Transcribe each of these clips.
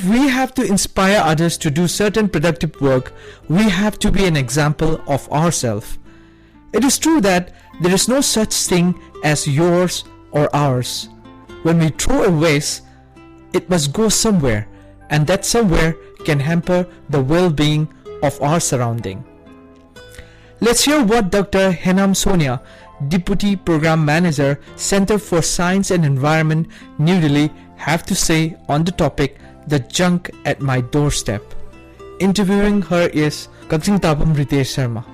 if we have to inspire others to do certain productive work, we have to be an example of ourselves. It is true that there is no such thing as yours or ours. When we throw a waste, it must go somewhere, and that somewhere can hamper the well-being of our surrounding. Let's hear what Dr. Henam Sonia, Deputy Program Manager, Center for Science and Environment, New Delhi, have to say on the topic, the junk at my doorstep. Interviewing her is Kagzing Tabam Ritesh Sharma.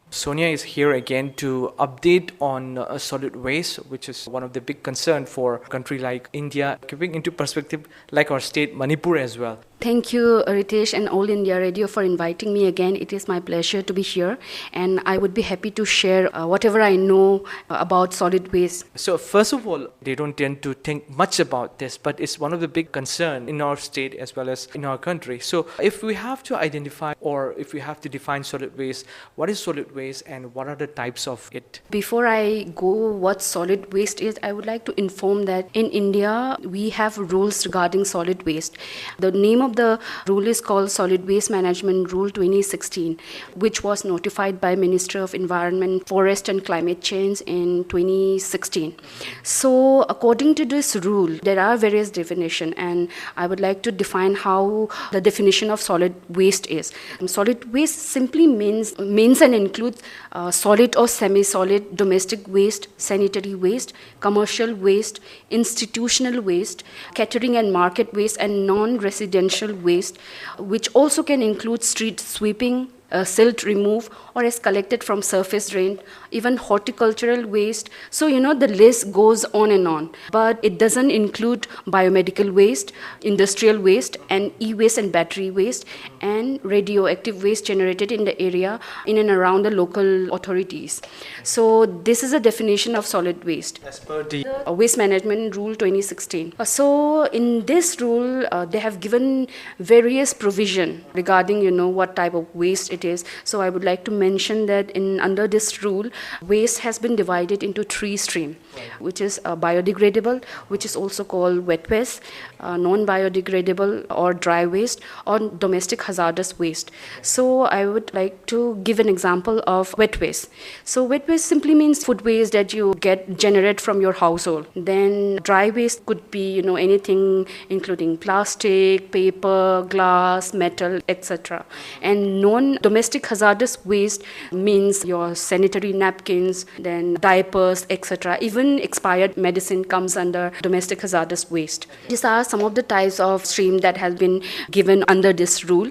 Sonia is here again to update on solid waste, which is one of the big concern for a country like India, keeping into perspective like our state Manipur as well. Thank you, Ritesh and All India Radio for inviting me again. It is my pleasure to be here, and I would be happy to share whatever I know about solid waste. So first of all, they don't tend to think much about this, but it's one of the big concerns in our state as well as in our country. So if we have to identify or if we have to define solid waste, what is solid waste and what are the types of it? Before I go what solid waste is, I would like to inform that in India, we have rules regarding solid waste. The name of the rule is called Solid Waste Management Rule 2016, which was notified by Ministry of Environment, Forest and Climate Change in 2016. So according to this rule, there are various definitions, and I would like to define how the definition of solid waste is. Solid waste simply means and includes solid or semi-solid domestic waste, sanitary waste, commercial waste, institutional waste, catering and market waste, and non-residential waste, which also can include street sweeping, silt remove, or is collected from surface drain, even horticultural waste. So, the list goes on and on. But it doesn't include biomedical waste, industrial waste, and e-waste and battery waste, and radioactive waste generated in the area in and around the local authorities. So, this is a definition of solid waste. As per the Waste Management Rule 2016. So, in this rule, they have given various provision regarding, what type of waste it is. So, I would like to mention that under this rule, waste has been divided into 3 streams, which is biodegradable, which is also called wet waste, non-biodegradable or dry waste, or domestic hazardous waste. So I would like to give an example of wet waste. So wet waste simply means food waste that you generate from your household. Then dry waste could be anything including plastic, paper, glass, metal, etc. And non-domestic hazardous waste means your sanitary napkins, then diapers, etc. Even expired medicine comes under domestic hazardous waste. These are some of the types of stream that has been given under this rule.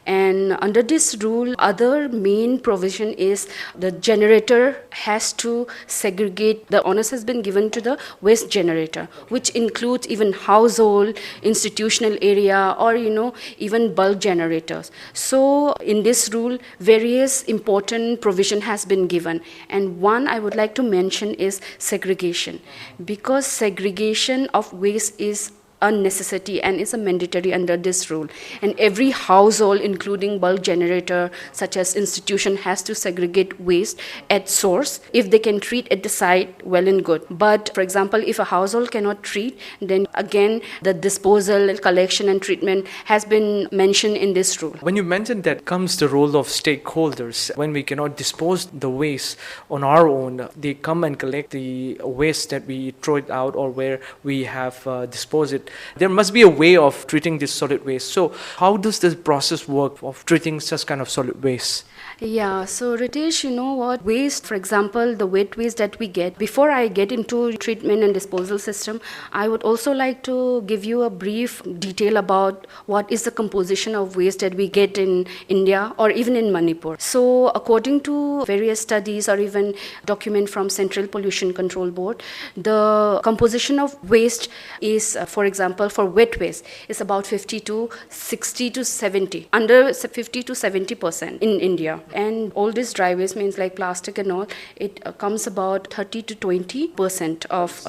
And under this rule, other main provision is the generator has to segregate. The onus has been given to the waste generator, which includes even household, institutional area, or even bulk generators. So in this rule, various important provision has been given, and one I would like to mention is segregation, because segregation of waste is a necessity and is a mandatory under this rule, and every household including bulk generator such as institution has to segregate waste at source. If they can treat at the site, well and good, but for example if a household cannot treat, then again the disposal, collection and treatment has been mentioned in this rule. When you mentioned that comes the role of stakeholders, when we cannot dispose the waste on our own, they come and collect the waste that we throw it out or where we have disposed it. There must be a way of treating this solid waste. So how does this process work of treating such kind of solid waste? Yeah, so Ritesh, what? Waste, for example, the wet waste that we get, before I get into treatment and disposal system, I would also like to give you a brief detail about what is the composition of waste that we get in India or even in Manipur. So according to various studies or even document from Central Pollution Control Board, the composition of waste is, for example, for wet waste, is about 50 to 60 to 70, under 50 to 70% in India. And all this dry waste means like plastic and all, it comes about 30 to 20% of,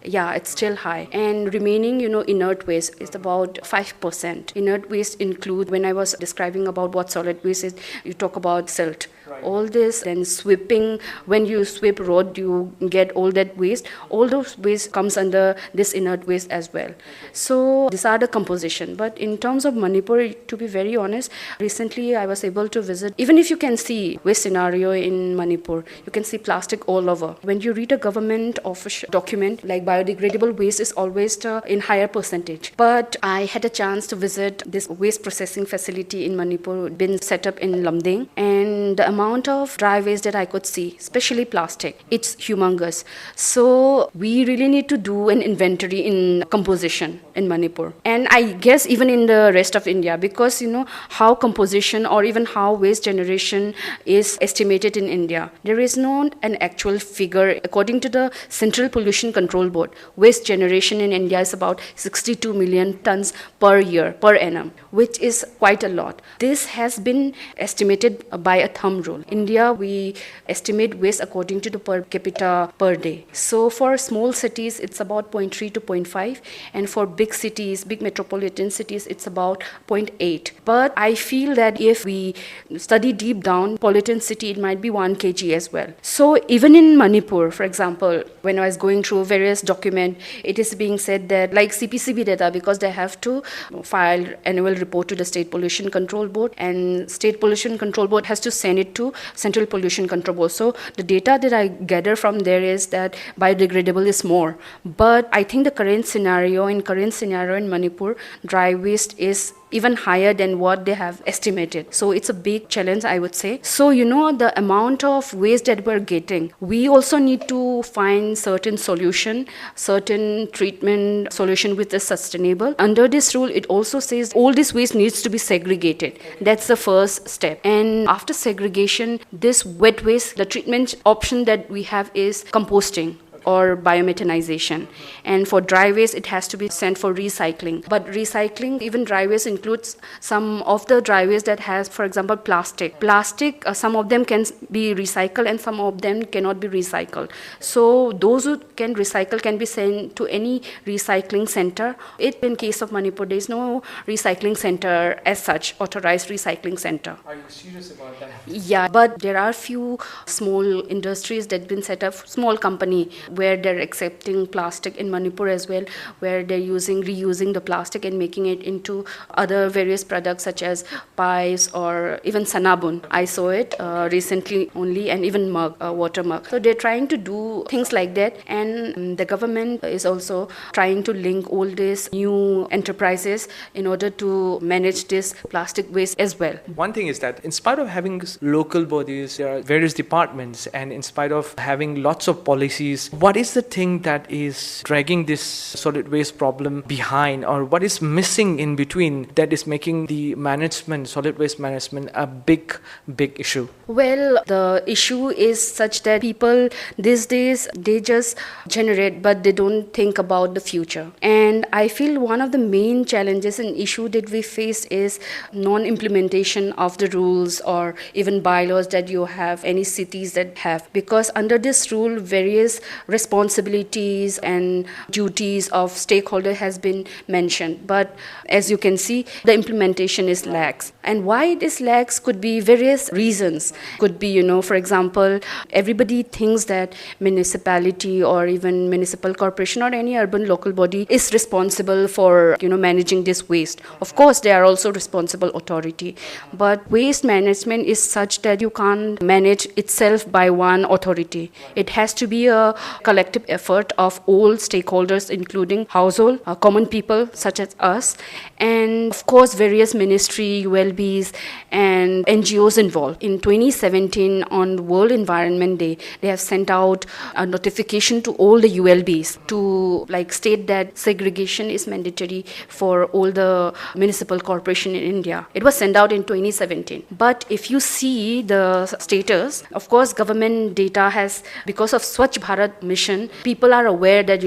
it's still high. And remaining, inert waste is about 5%. Inert waste include, when I was describing about what solid waste is, you talk about silt, all this, then sweeping, when you sweep road, you get all that waste. All those waste comes under this inert waste as well. So these are the composition. But in terms of Manipur, to be very honest, recently I was able to visit, even if you can see waste scenario in Manipur, you can see plastic all over. When you read a government official document, like biodegradable waste is always in higher percentage. But I had a chance to visit this waste processing facility in Manipur, been set up in Lamding, and the amount of dry waste that I could see, especially plastic, it's humongous. So we really need to do an inventory in composition in Manipur. And I guess even in the rest of India, because how composition or even how waste generation is estimated in India. There is not an actual figure. According to the Central Pollution Control Board, waste generation in India is about 62 million tons per year, per annum, which is quite a lot. This has been estimated by a thumb rule. India, we estimate waste according to the per capita per day. So for small cities, it's about 0.3 to 0.5. And for big cities, big metropolitan cities, it's about 0.8. But I feel that if we study deep down, metropolitan city, it might be 1 kg as well. So even in Manipur, for example, when I was going through various documents, it is being said that like CPCB data, because they have to file annual report to the State Pollution Control Board, and State Pollution Control Board has to send it to Central Pollution Control Board. So the data that I gather from there is that biodegradable is more. But I think the current scenario in Manipur, dry waste is even higher than what they have estimated. So it's a big challenge, I would say. So, the amount of waste that we're getting, we also need to find certain solution, certain treatment solution which is sustainable. Under this rule, it also says all this waste needs to be segregated. That's the first step. And after segregation, this wet waste, the treatment option that we have is composting or biomethanization. And for dry waste, it has to be sent for recycling. But recycling, even dry waste, includes some of the dry waste that has, for example, plastic. Some of them can be recycled and some of them cannot be recycled. So those who can recycle can be sent to any recycling center. In case of Manipur, there is no recycling center as such, authorized recycling center. Are you serious about that? Yeah, but there are few small industries that have been set up, small company, where they're accepting plastic in Manipur as well, where they're reusing the plastic and making it into other various products such as pipes or even sanabun. I saw it recently only, and even water mug. So they're trying to do things like that, and the government is also trying to link all these new enterprises in order to manage this plastic waste as well. One thing is that in spite of having local bodies, there are various departments, and in spite of having lots of policies, what is the thing that is dragging this solid waste problem behind, or what is missing in between that is making the solid waste management a big issue? Well, the issue is such that people these days, they just generate, but they don't think about the future. And I feel one of the main challenges and issue that we face is non-implementation of the rules or even bylaws that you have, any cities that have. Because under this rule, various responsibilities and duties of stakeholder has been mentioned. But as you can see, the implementation is lax. And why it is lax could be various reasons. Could be, for example, everybody thinks that municipality or even municipal corporation or any urban local body is responsible for, managing this waste. Of course, they are also responsible authority. But waste management is such that you can't manage itself by one authority. It has to be a collective effort of all stakeholders, including household, common people such as us, and of course various ministry, ULBs and NGOs involved. In 2017, on World Environment Day, they have sent out a notification to all the ULBs to state that segregation is mandatory for all the municipal corporation in India. It was sent out in 2017. But if you see the status, of course government data has, because of Swachh Bharat mission, people are aware that,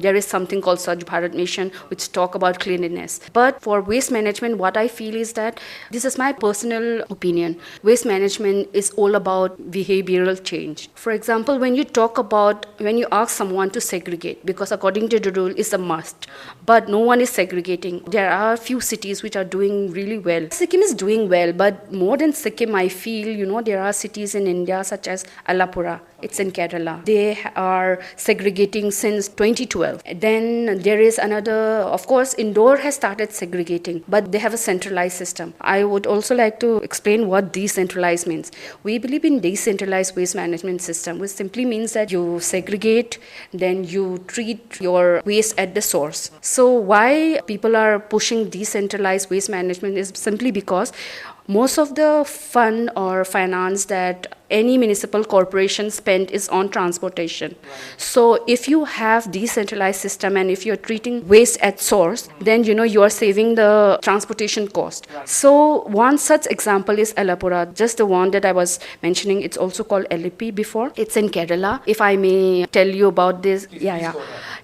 there is something called Swachh Bharat Mission, which talk about cleanliness. But for waste management, what I feel is that, this is my personal opinion, waste management is all about behavioral change. For example, when you ask someone to segregate, because according to the rule it's a must, but no one is segregating. There are few cities which are doing really well. Sikkim is doing well, but more than Sikkim, I feel, there are cities in India such as Alapura. It's in Kerala. They are segregating since 2012. Then there is another, of course, Indore has started segregating, but they have a centralized system. I would also like to explain what decentralized means. We believe in decentralized waste management system, which simply means that you segregate, then you treat your waste at the source. So why people are pushing decentralized waste management is simply because most of the fund or finance that any municipal corporation spend is on transportation. So if you have decentralized system and if you're treating waste at source, then you are saving the transportation cost. So one such example is Alapura, just the one that I was mentioning. It's also called LEP before. It's in Kerala. If I may tell you about this,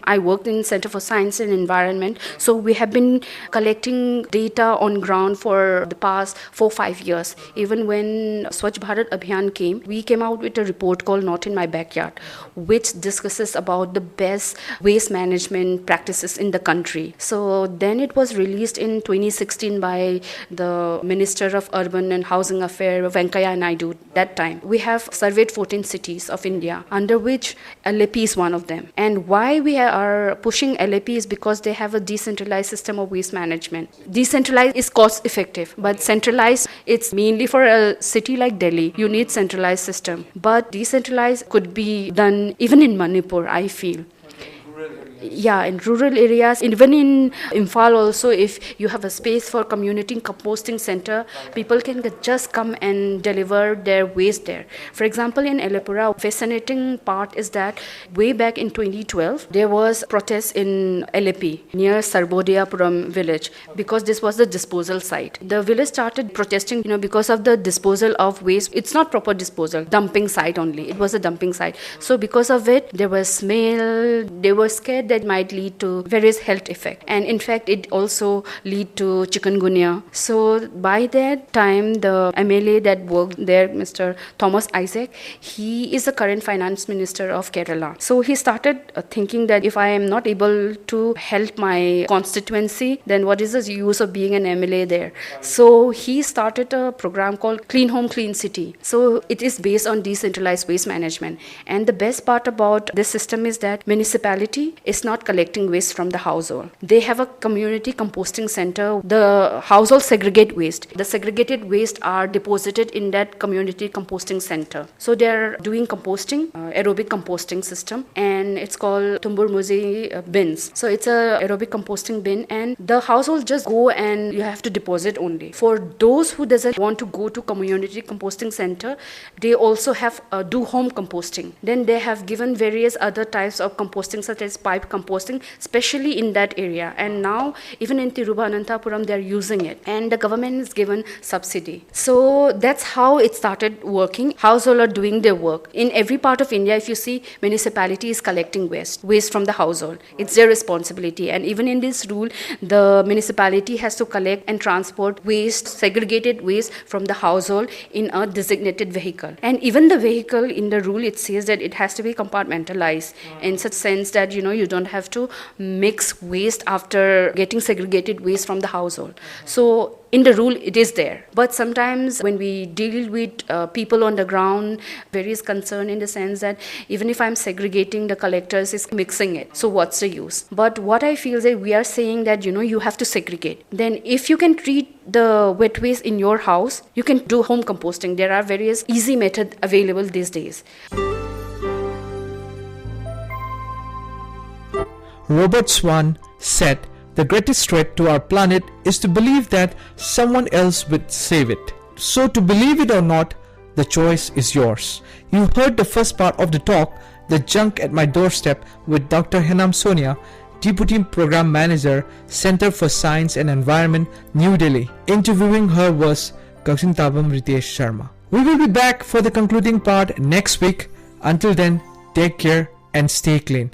I worked in Center for Science and Environment. So we have been collecting data on ground for the past 4-5 years. Even when Swachh Bharat Abhiyan came, we came out with a report called Not in My Backyard, which discusses about the best waste management practices in the country. So then it was released in 2016 by the Minister of Urban and Housing Affairs, Venkaiah Naidu, that time. We have surveyed 14 cities of India, under which LAP is one of them. And why we are pushing LAP is because they have a decentralized system of waste management. Decentralized is cost effective, but centralized, it's mainly for a city like Delhi. You need centralized system. But decentralized could be done even in Manipur, I feel. Yeah, in rural areas, even in Imphal also, if you have a space for community composting center, people can just come and deliver their waste there. For example, in Alapura, fascinating part is that way back in 2012, there was protest in LAP near Sarbodiapuram village because this was the disposal site. The village started protesting, because of the disposal of waste. It's not proper disposal, dumping site only. It was a dumping site. So because of it, there was smell. They were scared that might lead to various health effects. And in fact, it also lead to chikungunya. So by that time, the MLA that worked there, Mr. Thomas Isaac, he is the current finance minister of Kerala. So he started thinking that if I am not able to help my constituency, then what is the use of being an MLA there? So he started a program called Clean Home, Clean City. So it is based on decentralized waste management. And the best part about this system is that municipality is not collecting waste from the household. They have a community composting center. The household segregate waste. The segregated waste are deposited in that community composting center. So they are doing composting, aerobic composting system, and it's called Tumbur Muzi bins. So it's a aerobic composting bin, and the household just go and you have to deposit only. For those who doesn't want to go to community composting center, they also have do home composting. Then they have given various other types of composting such as pipe composting, especially in that area. And now even in Thiruvananthapuram they are using it, and the government is given subsidy. So that's how it started working. Households are doing their work. In every part of India, if you see, municipality is collecting waste from the household. It's their responsibility. And even in this rule, the municipality has to collect and transport waste, segregated waste from the household in a designated vehicle. And even the vehicle, in the rule, it says that it has to be compartmentalized in such sense that, you don't have to mix waste after getting segregated waste from the household. So in the rule, it is there. But sometimes when we deal with people on the ground, there is concern in the sense that even if I'm segregating, the collectors is mixing it. So what's the use? But what I feel is that we are saying that, you have to segregate. Then if you can treat the wet waste in your house, you can do home composting. There are various easy methods available these days. Robert Swan said, "The greatest threat to our planet is to believe that someone else would save it. So to believe it or not, the choice is yours." You heard the first part of the talk, The Junk at My Doorstep, with Dr. Henam Sonia, Deputy Program Manager, Center for Science and Environment, New Delhi. Interviewing her was Kaksintabam Ritesh Sharma. We will be back for the concluding part next week. Until then, take care. and stay clean.